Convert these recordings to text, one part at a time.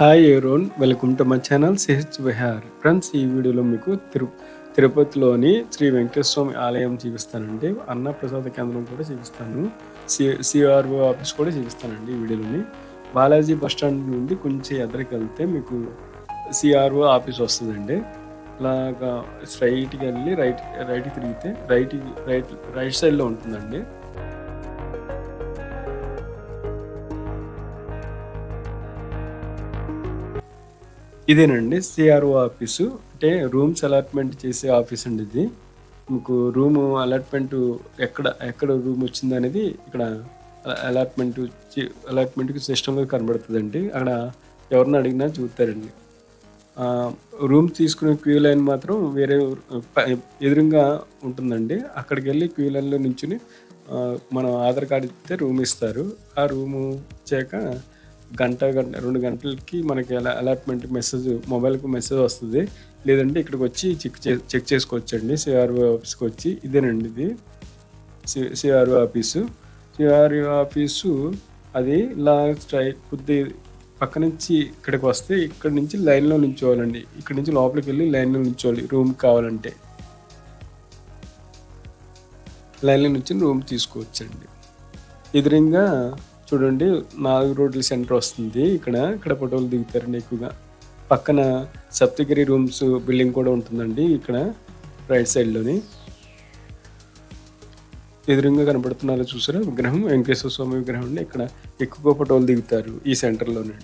Hi everyone welcome to my channel CH Vihar friends. ఈ వీడియోలో మీకు తిరుపతిలోని శ్రీ వెంకటేశ్వర స్వామి ఆలయం చూపిస్తానండి. అన్నప్రసాద కేంద్రం కూడా చూపిస్తాను. సిఆర్ఓ ఆఫీస్ కూడా చూపిస్తానండి ఈ వీడియోలోని. బాలాజీ బస్ స్టాండ్ నుండి కొంచెం ఎదరికి వెళ్తే మీకు సిఆర్ఓ ఆఫీస్ వస్తుందండి. ఇలాగా స్ట్రైట్కి వెళ్ళి రైట్కి తిరిగితే రైట్ సైడ్లో ఉంటుందండి. ఇదేనండి సిఆర్ఓ ఆఫీసు. అంటే రూమ్స్ అలాట్మెంట్ చేసే ఆఫీస్ అండి ఇది. మీకు రూమ్ అలాట్మెంట్ ఎక్కడ రూమ్ వచ్చింది అనేది ఇక్కడ అలాట్మెంట్కి సిస్టంలో కనబడుతుందండి. అక్కడ ఎవరిని అడిగినా చూస్తారండి. రూమ్ తీసుకునే క్యూ లైన్ మాత్రం వేరే ఎదురుగా ఉంటుందండి. అక్కడికి వెళ్ళి క్యూ లైన్లో నుంచుని మనం ఆధార్ కార్డు ఇస్తే రూమ్ ఇస్తారు. ఆ రూము ఇచ్చాక గంట 2 గంటలకి మనకి అలాట్మెంట్ మెసేజ్ మొబైల్కి మెసేజ్ వస్తుంది. లేదంటే ఇక్కడికి వచ్చి చెక్ చేసుకోవచ్చండి. సిఆర్ఓ ఆఫీస్కి వచ్చి. ఇదేనండి ఇది సిఆర్ఓ ఆఫీసు. సిఆర్ఓ ఆఫీసు అది ఇలా కొద్ది పక్క నుంచి ఇక్కడికి వస్తే ఇక్కడ నుంచి లైన్లో నిల్చోవాలండి. ఇక్కడ నుంచి లోపలికి వెళ్ళి లైన్లో నిల్చోవాలి రూమ్ కావాలంటే. లైన్లో నుంచి రూమ్ తీసుకోవచ్చండి. ఎదురుగా చూడండి 4 రోడ్ల సెంటర్ వస్తుంది. ఇక్కడ ఫోటోలు దిగుతారండి ఎక్కువగా. పక్కన సప్తగిరి రూమ్స్ బిల్డింగ్ కూడా ఉంటుందండి. ఇక్కడ రైట్ సైడ్లోని ఎదురుగా కనబడుతున్నారో చూసారా విగ్రహం, వెంకటేశ్వర స్వామి విగ్రహం అండి. ఇక్కడ ఎక్కువగా ఫోటోలు దిగుతారు ఈ సెంటర్లోనే.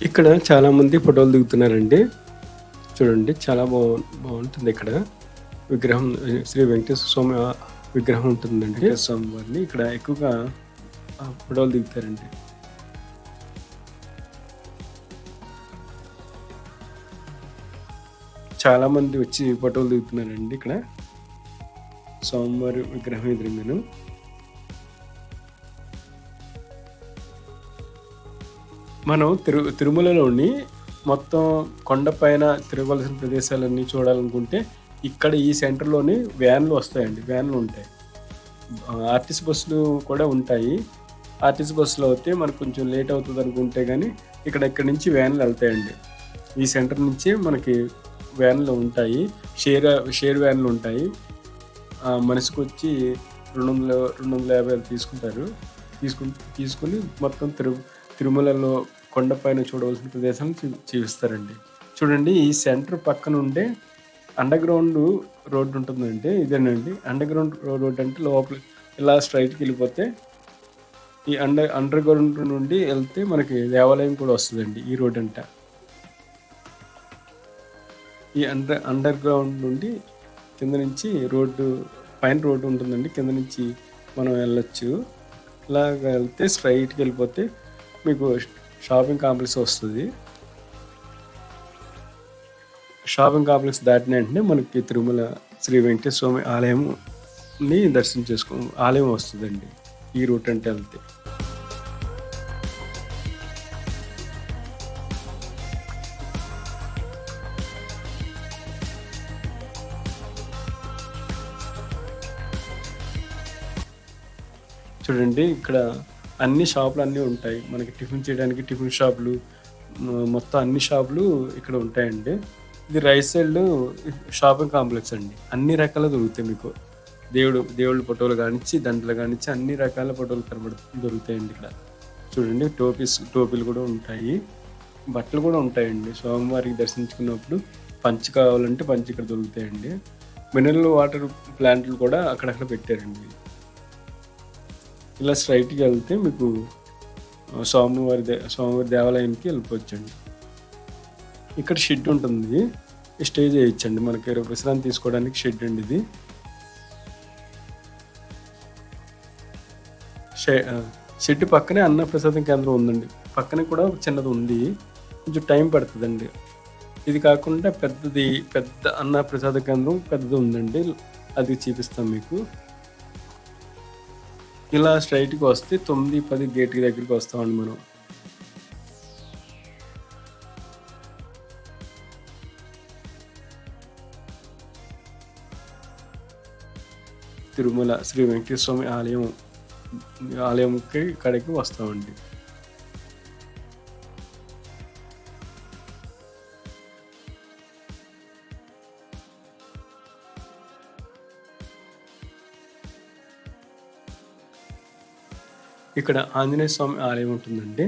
ఇక్కడ చాలామంది ఫోటోలు దిగుతున్నారండి. చూడండి చాలా బాగుంటుంది. ఇక్కడ విగ్రహం శ్రీ వెంకటేశ్వర స్వామి విగ్రహం ఉంటుందండి. స్వామి వారిని ఇక్కడ ఎక్కువగా ఫోటోలు దిగుతారండి. చాలామంది వచ్చి ఫోటోలు దిగుతున్నారండి. ఇక్కడ స్వామివారి విగ్రహం ఎదురుగాను. మనం తిరుమలలోని మొత్తం కొండపైన తిరగవలసిన ప్రదేశాలన్నీ చూడాలనుకుంటే ఇక్కడ ఈ సెంటర్లోని వ్యాన్లు వస్తాయండి. వ్యాన్లు ఉంటాయి. ఆర్టీసీ బస్సులు కూడా ఉంటాయి. ఆర్టీసీ బస్సులో అయితే మనకు కొంచెం లేట్ అవుతుంది అనుకుంటే కానీ ఇక్కడి నుంచి వ్యాన్లు వెళ్తాయండి. ఈ సెంటర్ నుంచే మనకి వ్యాన్లు ఉంటాయి. షేర్ వ్యాన్లు ఉంటాయి. మనిషికి వచ్చి 250 తీసుకుంటారు. తీసుకుని మొత్తం తిరుమలలో కొండపైన చూడవలసిన ప్రదేశాలను చూపిస్తారండి. చూడండి ఈ సెంటర్ పక్కన ఉండే అండర్ గ్రౌండ్ రోడ్డు ఉంటుందండి. ఇదేనండి అండర్ గ్రౌండ్ రోడ్. అంటే లోపల ఇలా స్ట్రైట్కి వెళ్ళిపోతే ఈ అండర్ గ్రౌండ్ నుండి వెళ్తే మనకి దేవాలయం కూడా వస్తుందండి. ఈ రోడ్ అంట ఈ అండర్ గ్రౌండ్ నుండి కింద నుంచి పైన రోడ్డు ఉంటుందండి. కింద నుంచి మనం వెళ్ళొచ్చు. ఇలాగ వెళ్తే స్ట్రైట్కి వెళ్ళిపోతే మీకు షాపింగ్ కాంప్లెక్స్ వస్తుంది. షాపింగ్ కాంప్లెక్స్ దాటిన వెంటనే మనకి తిరుమల శ్రీ వెంకటేశ్వర స్వామి ఆలయంని దర్శనం ఆలయం వస్తుందండి ఈ రూట్ అంటే వెళ్తే. చూడండి ఇక్కడ అన్ని షాపులు అన్నీ ఉంటాయి. మనకి టిఫిన్ చేయడానికి టిఫిన్ షాపులు మొత్తం అన్ని షాపులు ఇక్కడ ఉంటాయండి. ఇది రైట్ సైడ్లో షాపింగ్ కాంప్లెక్స్ అండి. అన్ని రకాల దొరుకుతాయి మీకు. దేవుళ్ళ ఫోటోలు కానిచ్చి దండలు కానిచ్చి అన్ని రకాల ఫోటోలు దొరుకుతాయండి ఇక్కడ. చూడండి టోపీలు కూడా ఉంటాయి. బట్టలు కూడా ఉంటాయండి. స్వామివారికి దర్శించుకున్నప్పుడు పంచి కావాలంటే పంచి ఇక్కడ దొరుకుతాయండి. మినరల్ వాటర్ ప్లాంట్లు కూడా అక్కడక్కడ పెట్టారండి. ఇలా స్ట్రైట్కి వెళ్తే మీకు స్వామివారి దేవాలయానికి వెళ్ళిపోవచ్చండి. ఇక్కడ షెడ్ ఉంటుంది. స్టే చేయొచ్చండి. మనకి విశ్రాంతి తీసుకోవడానికి షెడ్ అండి ఇది. షెడ్ పక్కనే అన్నప్రసాదం కేంద్రం ఉందండి. పక్కనే కూడా చిన్నది ఉంది. కొంచెం టైం పడుతుందండి. ఇది కాకుండా పెద్ద అన్నప్రసాద కేంద్రం పెద్దది ఉందండి. అది చూపిస్తాం మీకు. ఇలా స్ట్రైట్కి వస్తే 9-10 గేట్కి దగ్గరికి వస్తామండి మనం. తిరుమల శ్రీ వెంకటేశ్వర స్వామి ఆలయంకి ఇక్కడికి వస్తామండి. ఇక్కడ ఆంజనేయ స్వామి ఆలయం ఉంటుందండి.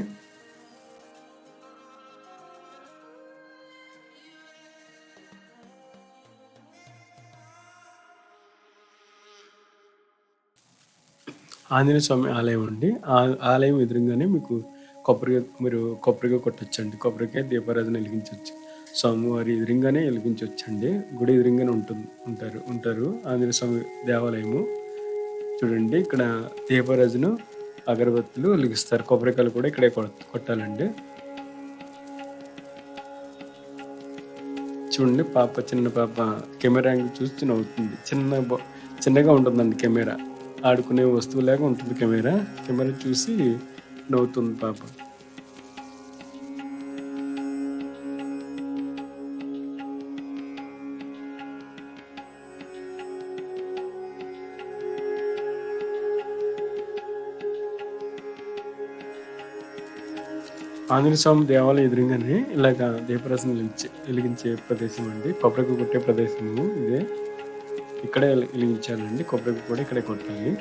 ఆంజనేయ స్వామి ఆలయం అండి. ఆలయం ఎదురుగానే మీకు కొబ్బరికాయ కొట్టొచ్చండి. కొబ్బరికాయ దీపారాధన వెలిగించవచ్చు. స్వామివారి ఎదురుగానే వెలిగించవచ్చండి. గుడి ఎదురుగానే ఉంటారు ఆంజనేయ స్వామి దేవాలయము. చూడండి, ఇక్కడ దీపారాజన అగరబత్తులు వెలిగిస్తారు. కొబ్బరికాయలు కూడా ఇక్కడే కొట్టాలండి. చూడండి, చిన్న పాప కెమెరా చూసి నవ్వుతుంది. చిన్నగా ఉంటుందండి కెమెరా. ఆడుకునే వస్తువులాగా ఉంటుంది కెమెరా చూసి నవ్వుతుంది పాప. ఆంజనేయ స్వామి దేవాలయం ఎదురుగానే ఇలాగ దీపరసం వెలిగించే ప్రదేశం అండి. కొబ్బరికి కొట్టే ప్రదేశము ఇదే. ఇక్కడే వెలిగించాలండి. కొబ్బరికి కూడా ఇక్కడే కొట్టాలి.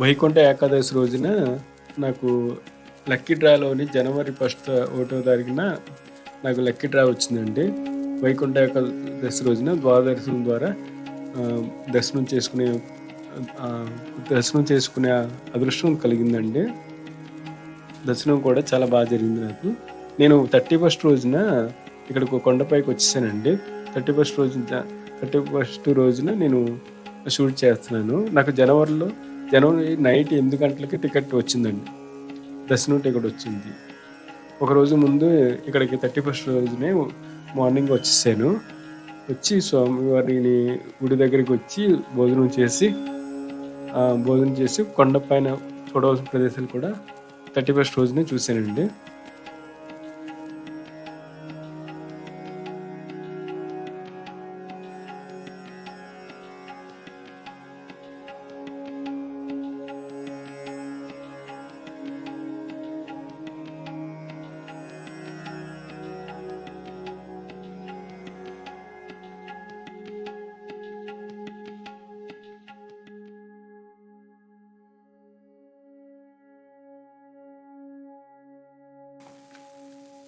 వైకుంఠ ఏకాదశి రోజున నాకు లక్కీ డ్రాలోని జనవరి 1వ తారీఖున నాకు లక్కీ డ్రా వచ్చిందండి. వైకుంఠ ఏకాదశి రోజున ద్వాదశం ద్వారా దర్శనం చేసుకునే అదృష్టం కలిగిందండి. దర్శనం కూడా చాలా బాగా జరిగింది నాకు. నేను 31st రోజున ఇక్కడికి కొండపైకి వచ్చేసానండి. 31st రోజున నేను షూట్ చేస్తున్నాను. నాకు జనవరి నైట్ 8 గంటలకి టికెట్ వచ్చిందండి. దర్శనం టికెట్ వచ్చింది. ఒకరోజు ముందు ఇక్కడికి 31st రోజునే మార్నింగ్ వచ్చేసాను. వచ్చి స్వామివారిని గుడి దగ్గరికి వచ్చి భోజనం చేసి కొండపైన చూడవలసిన ప్రదేశాలు కూడా 31st రోజునే చూశానండి.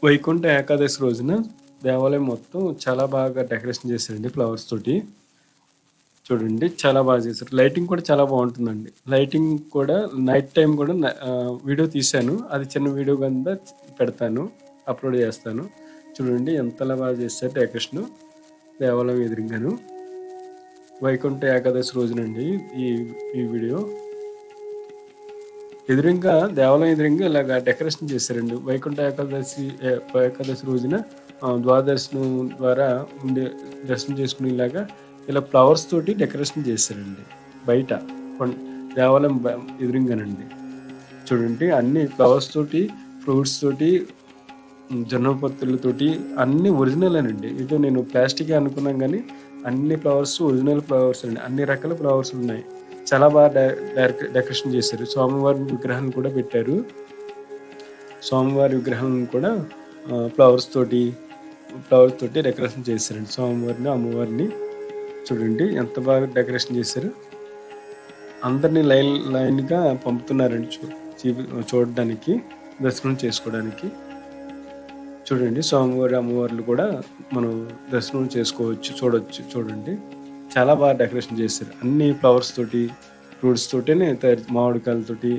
వైకుంఠ ఏకాదశి రోజున దేవాలయం మొత్తం చాలా బాగా డెకరేషన్ చేశారండి ఫ్లవర్స్ తోటి. చూడండి, చాలా బాగా చేశారు. లైటింగ్ కూడా చాలా బాగుంటుందండి. లైటింగ్ కూడా నైట్ టైం కూడా వీడియో తీశాను. అది చిన్న వీడియో కింద పెడతాను, అప్లోడ్ చేస్తాను. చూడండి ఎంతలా బాగా చేశారు డెకరేషన్ దేవాలయం ఎదురుగాను. వైకుంఠ ఏకాదశి రోజునండి ఈ వీడియో. దేవాలయం ఎదురుగా ఇలాగ డెకరేషన్ చేశారండి. వైకుంఠ ఏకాదశి రోజున ద్వాదశనం ద్వారా దర్శనం చేసుకునేలాగా ఇలా ఫ్లవర్స్ తోటి డెకరేషన్ చేశారండి. బయట దేవాలయం ఎదురుగానండి. చూడండి, అన్ని ఫ్లవర్స్ తోటి, ఫ్రూట్స్ తోటి, జొన్న పొత్తులతోటి అన్ని ఒరిజినల్ అనండి. ఇది నేను ప్లాస్టిక్ అనుకున్నాం కానీ అన్ని ఫ్లవర్స్ ఒరిజినల్ ఫ్లవర్స్ అండి. అన్ని రకాల ఫ్లవర్స్ ఉన్నాయి. చాలా బాగా డెకరేషన్ చేశారు. స్వామివారి విగ్రహాన్ని కూడా పెట్టారు. స్వామివారి విగ్రహం కూడా ఫ్లవర్స్ తోటి డెకరేషన్ చేశారండి. స్వామివారిని, అమ్మవారిని చూడండి ఎంత బాగా డెకరేషన్ చేశారు. అందరినీ లైన్గా పంపుతున్నారండి చూడడానికి, దర్శనం చేసుకోవడానికి. చూడండి, స్వామివారి, అమ్మవార్లు కూడా మనం దర్శనం చూడొచ్చు. చూడండి, చాలా బాగా డెకరేషన్ చేశారు. అన్ని ఫ్లవర్స్ తోటి, ఫ్రూట్స్ తోటినే మామిడికాయలతోటి,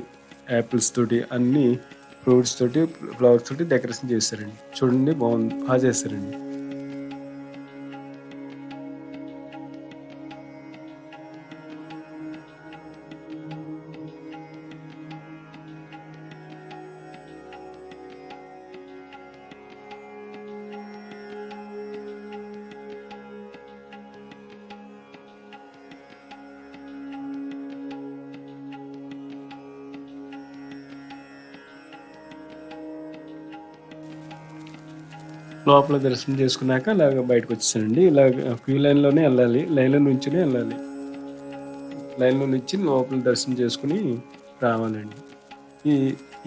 యాపిల్స్ తోటి, అన్ని ఫ్రూట్స్ తోటి, ఫ్లవర్స్ తోటి డెకరేషన్ చేశారండి. చూడండి, బాగా చేశారండి. లోపల దర్శనం చేసుకున్నాక అలాగ బయటకు వచ్చేసానండి. ఇలాగ క్యూ లైన్‌లోనే ఎళ్ళాలి. లైన్‌లో నుంచునే ఎళ్ళాలి. లైన్‌లో నుంచి లోపల దర్శనం చేసుకొని రావాలండి. ఈ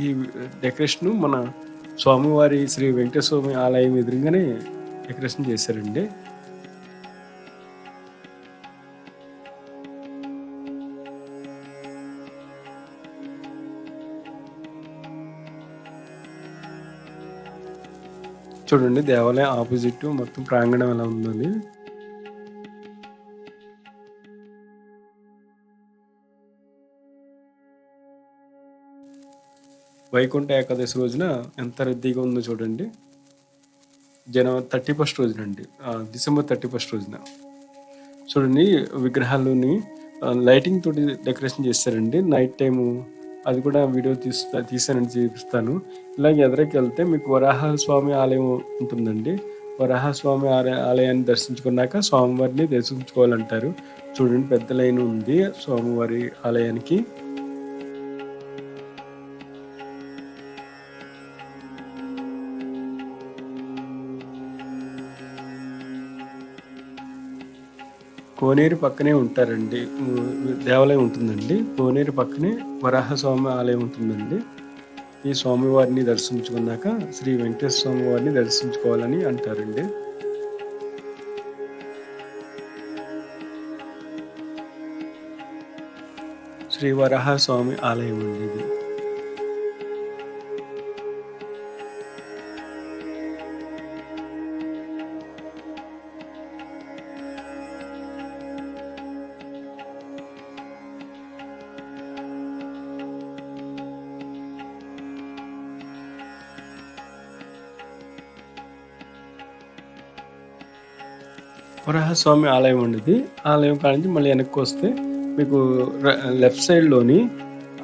ఈ డెకరేషను మన స్వామివారి శ్రీ వెంకటేశ్వర స్వామి ఆలయం ఎదురుంగానే డెకరేషన్ చేశారండి. చూడండి దేవాలయం ఆపోజిట్ మొత్తం ప్రాంగణం ఎలా ఉందని. వైకుంఠ ఏకాదశి రోజున ఎంత రద్దీగా ఉందో చూడండి. జనవరి 31 రోజునండి. డిసెంబర్ 31 రోజున. చూడండి విగ్రహాల్లోని లైటింగ్ తోటి డెకరేషన్ చేశారండి. నైట్ టైము అది కూడా వీడియో తీసానండి, చూపిస్తాను. ఇలాగ ఎదరకెళ్తే మీకు వరాహ స్వామి ఆలయం ఉంటుందండి. వరాహ స్వామి ఆలయాన్ని దర్శించుకున్నాక స్వామివారిని దర్శించుకోవాలంటారు. చూడండి పెద్ద లైన్ ఉంది స్వామివారి ఆలయానికి. కోనేరు పక్కనే ఉంటారండి. దేవాలయం ఉంటుందండి. కోనేరు పక్కనే వరాహస్వామి ఆలయం ఉంటుందండి. ఈ స్వామివారిని దర్శించుకున్నాక శ్రీ వెంకటేశ్వర స్వామి వారిని దర్శించుకోవాలని అంటారండి. శ్రీ వరాహస్వామి ఆలయం అండి ఇది. వరాహస్వామి ఆలయం ఉండేది. ఆలయం కానించి మళ్ళీ వెనక్కి వస్తే మీకు లెఫ్ట్ సైడ్లోని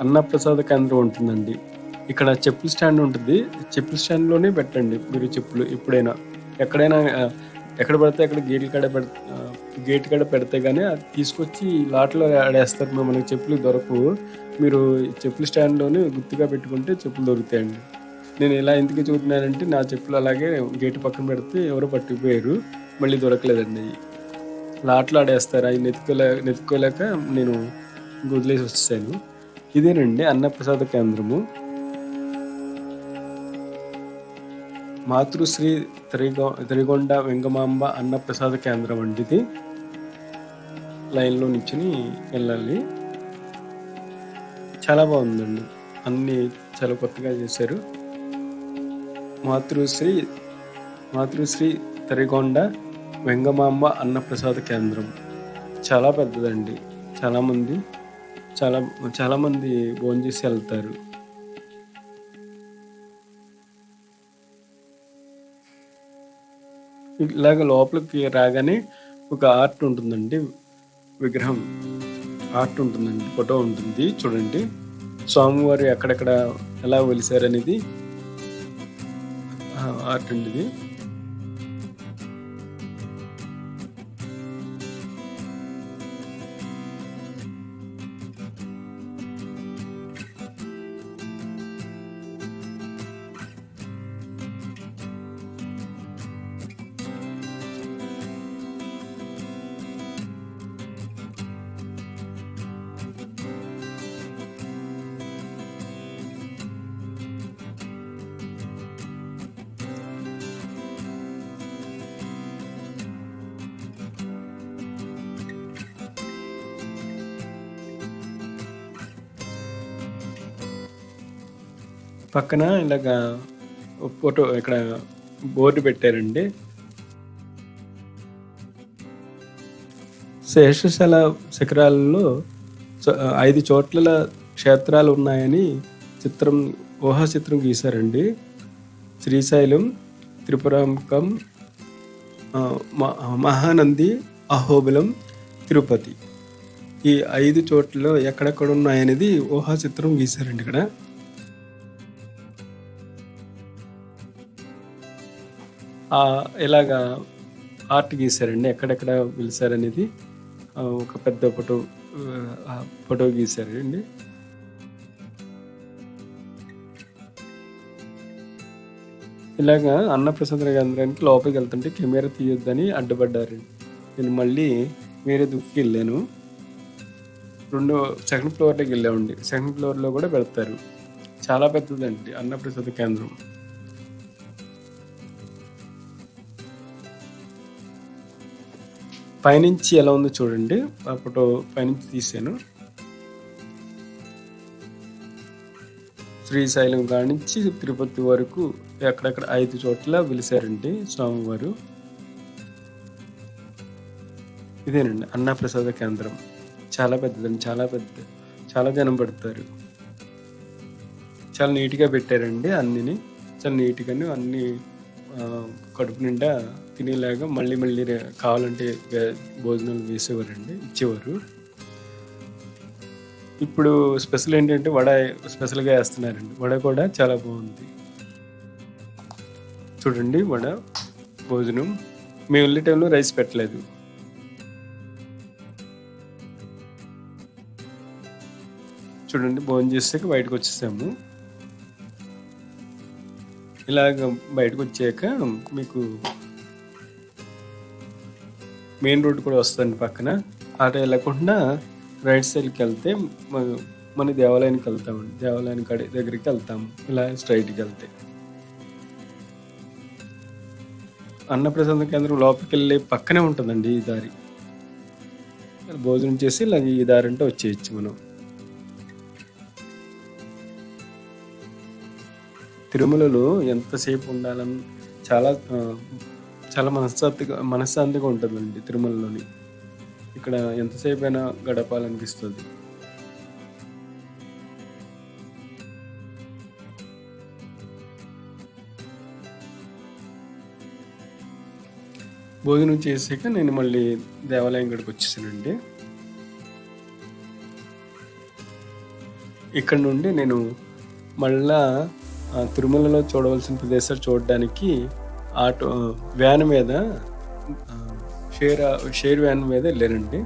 అన్నప్రసాద కేంద్రం ఉంటుందండి. ఇక్కడ చెప్పుల స్టాండ్ ఉంటుంది. చెప్పుల స్టాండ్లోనే పెట్టండి మీరు చెప్పులు. ఎప్పుడైనా ఎక్కడైనా ఎక్కడ పడితే అక్కడ గేట్ కాడ పెడితే కానీ అది తీసుకొచ్చి లాట్లో ఆడేస్తారు. మనకి చెప్పులు దొరకవు. మీరు చెప్పుల స్టాండ్లోనే గుర్తుగా పెట్టుకుంటే చెప్పులు దొరుకుతాయండి. నేను ఇలా ఎందుకు చూస్తున్నానంటే నా చెప్పులు అలాగే గేటు పక్కన పెడితే ఎవరో పట్టుకుపోయారు. మళ్ళీ దొరకలేదండి. లాట్లో ఆడేస్తారు. అవి నెతుక్కోలేక నేను వదిలేసి వచ్చేసాను. ఇదేనండి అన్నప్రసాద కేంద్రము. మాతృశ్రీ త్రిగొండ వెంగమాంబ అన్నప్రసాద కేంద్రం అండి ఇది. లైన్లో నించుని వెళ్ళాలి. చాలా బాగుందండి. అన్నీ చాలా కొత్తగా చేశారు. మాతృశ్రీ త్రిగొండ వెంగమాంబ అన్నప్రసాద కేంద్రం చాలా పెద్దదండి. చాలా మంది భోజనం చేసి వెళ్తారు. ఇలాగ లోపలికి రాగానే ఒక ఆర్ట్ ఉంటుందండి. విగ్రహం ఆర్ట్ ఉంటుందండి. ఫోటో ఉంటుంది. చూడండి స్వామివారు ఎక్కడెక్కడ ఎలా వెలిసారనేది ఆర్ట్ అండి ఇది. పక్కన ఇలాగా ఫోటో ఇక్కడ బోర్డు పెట్టారండి. శేషశల శిఖరాలలో 5 చోట్ల క్షేత్రాలు ఉన్నాయని ఊహా చిత్రం గీశారండి. శ్రీశైలం, త్రిపురాంకం, మహానంది, అహోబిలం, తిరుపతి. ఈ 5 చోట్లలో ఎక్కడెక్కడ ఉన్నాయనేది ఊహా చిత్రం గీశారండి. ఇక్కడ ఇలాగా ఆర్ట్ గీశారండి. ఎక్కడెక్కడ పిలిచారనేది ఒక పెద్ద ఫోటో గీశారండి. ఇలాగా అన్నప్రసాద కేంద్రానికి లోపలికి వెళ్తుంటే కెమెరా తీయొద్దని అడ్డుపడ్డారండి. నేను మళ్ళీ వేరే దుక్కి వెళ్ళాను. సెకండ్ ఫ్లోర్‌లోకి వెళ్ళామండి. సెకండ్ ఫ్లోర్‌లో కూడా పెడతారు. చాలా పెద్దదండి అన్నప్రసాద కేంద్రం. పైనుంచి ఎలా ఉందో చూడండి. ఆ ఫోటో పైనుంచి తీశాను. శ్రీశైలం కానించి తిరుపతి వరకు ఎక్కడెక్కడ 5 చోట్ల వెలిసారండి స్వామివారు. ఇదేనండి అన్నప్రసాద కేంద్రం. చాలా పెద్దదండి. చాలా పెద్దది. చాలా జనం పడతారు. చాలా నీట్‌గా పెట్టారండి అన్నిని. చాలా నీట్‌గాను అన్నీ కడుపు నిండా తినేలాగా మళ్ళీ మళ్ళీ కావాలంటే భోజనాలు వేసేవారండి, ఇచ్చేవారు. ఇప్పుడు స్పెషల్ ఏంటంటే వడ స్పెషల్‌గా ఏస్తున్నారండి. వడ కూడా చాలా బాగుంది. చూడండి వడ, భోజనం. మేము వెళ్ళే టైంలో రైస్ పెట్టలేదు. చూడండి భోజనం చేసాక బయటకు వచ్చేసాము. ఇలాగ బయటకు వచ్చాక మీకు మెయిన్ రోడ్ కూడా వస్తుందండి పక్కన. అటు వెళ్ళకుండా రైట్ సైడ్కి వెళ్తే మన దేవాలయానికి వెళ్తామండి. దేవాలయానికి దగ్గరికి వెళ్తాము ఇలా స్ట్రైట్కి వెళ్తే. అన్నప్రసాద కేంద్రం లోపలికి వెళ్ళే పక్కనే ఉంటుందండి ఈ దారి. భోజనం చేసి ఇలా ఈ దారి అంటే వచ్చేయచ్చు మనం. తిరుమలలో ఎంతసేపు ఉండాలని చాలా చాలా మనశ్శాంతిగా ఉంటుందండి తిరుమలలోని. ఇక్కడ ఎంతసేపు అయినా గడపాలనిపిస్తుంది. భోజనం చేసాక నేను మళ్ళీ దేవాలయం గడికి వచ్చేసానండి. ఇక్కడ నుండి నేను మళ్ళా తిరుమలలో చూడవలసిన ప్రదేశాలు చూడడానికి వ్యాన్ మీద షేర్ వ్యాన్ మీద వెళ్ళానండి.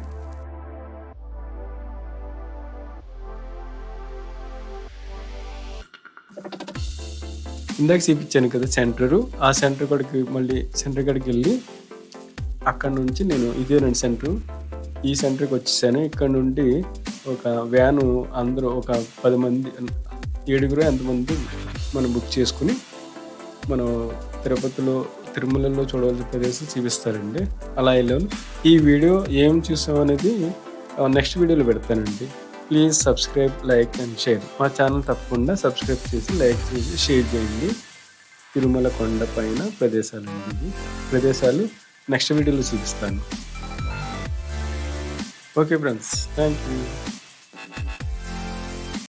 ఇందాక చూపించాను కదా సెంటరు. ఆ సెంటర్ కాడికి వెళ్ళి అక్కడ నుంచి నేను ఇదేనండి సెంటరు. ఈ సెంటర్కి వచ్చేసాను. ఇక్కడ నుండి ఒక వ్యాను అందరూ ఒక 10 మంది 7 ఎంతమంది మనం బుక్ చేసుకుని మనం తిరుమలలో చూడవలసిన ప్రదేశం చూపిస్తారండి. అలా వెళ్ళాను. ఈ వీడియో ఏం చూసామనేది నెక్స్ట్ వీడియోలో పెడతానండి. Please subscribe, like and share. మా ఛానల్ తప్పకుండా సబ్స్క్రైబ్ చేసి, లైక్ చేసి, షేర్ చేయండి. తిరుమల కొండ పైన ప్రదేశాలు నెక్స్ట్ వీడియోలో చూపిస్తాను. Okay friends, thank you.